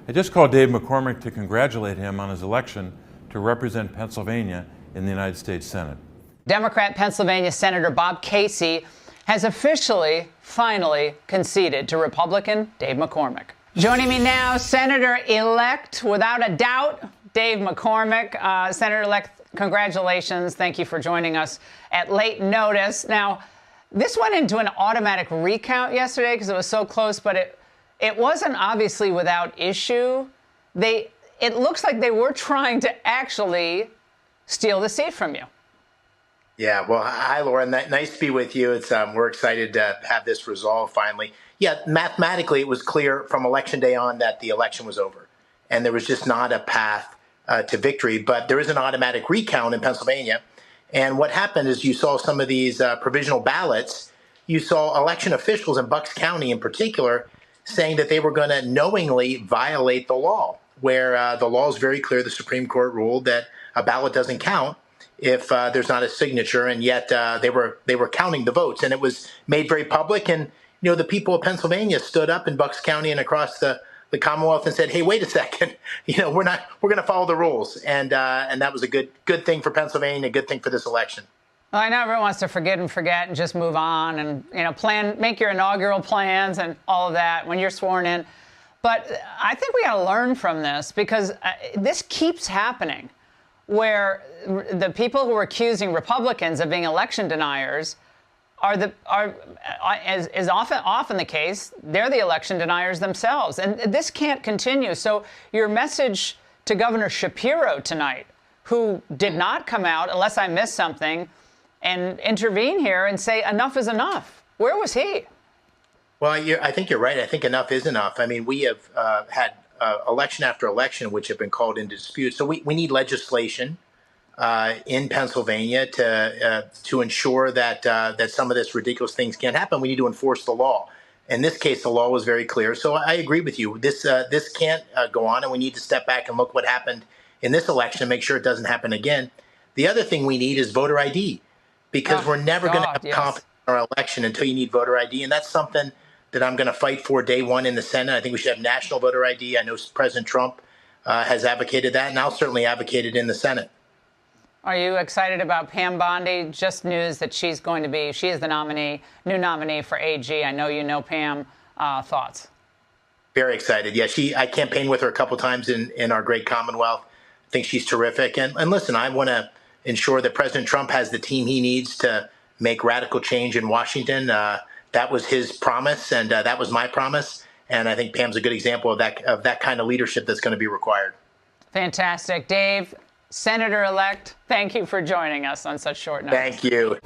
I just called Dave McCormick to congratulate him on his election to represent Pennsylvania in the United States Senate. Democrat Pennsylvania Senator Bob Casey has officially, finally conceded to Republican Dave McCormick. Joining me now, Senator-elect, without a doubt, Dave McCormick. Senator-elect, congratulations. Thank you for joining us at late notice. Now, this went into an automatic recount yesterday because it was so close, but it wasn't obviously without issue. It looks like they were trying to actually steal the seat from you. Yeah, well, hi, Laura. Nice to be with you. We're excited to have this resolved finally. Yeah, mathematically, it was clear from Election Day on that the election was over, and there was just not a path to victory. But there is an automatic recount in Pennsylvania, and what happened is you saw some of these provisional ballots. You saw election officials in Bucks County, in particular, saying that they were going to knowingly violate the law, where the law is very clear. The Supreme Court ruled that a ballot doesn't count if there's not a signature, and yet they were counting the votes, and it was made very public. And the people of Pennsylvania stood up in Bucks County and across the Commonwealth and said, "Hey, wait a second, we're going to follow the rules," and that was a good thing for Pennsylvania, a good thing for this election. Well, I know everyone wants to forgive and forget and just move on and make your inaugural plans and all of that when you're sworn in, but I think we got to learn from this because this keeps happening, where the people who are accusing Republicans of being election deniers is often the case. They're the election deniers themselves, and this can't continue. So your message to Governor Shapiro tonight, who did not come out, unless I missed something, and intervene here and say enough is enough. Where was he? Well, I think you're right. I think enough is enough. I mean, we have had election after election which have been called into dispute. So we need legislation in Pennsylvania to ensure that some of this ridiculous things can't happen. We need to enforce the law. In this case, the law was very clear. So I agree with you. This can't go on, and we need to step back and look what happened in this election and make sure it doesn't happen again. The other thing we need is voter ID, because we're never going to have confidence in our election until you need voter ID, and that's something that I'm going to fight for day one in the Senate. I think we should have national voter ID. I know President Trump has advocated that, and I'll certainly advocate it in the Senate. Are you excited about Pam Bondi? Just news that she is the new nominee for AG. I know you know Pam. Thoughts? Very excited. Yeah, I campaigned with her a couple times in our great Commonwealth. I think she's terrific. And listen, I want to ensure that President Trump has the team he needs to make radical change in Washington. That was his promise, and that was my promise. And I think Pam's a good example of that kind of leadership that's going to be required. Fantastic. Dave, Senator-elect, thank you for joining us on such short notice. Thank you.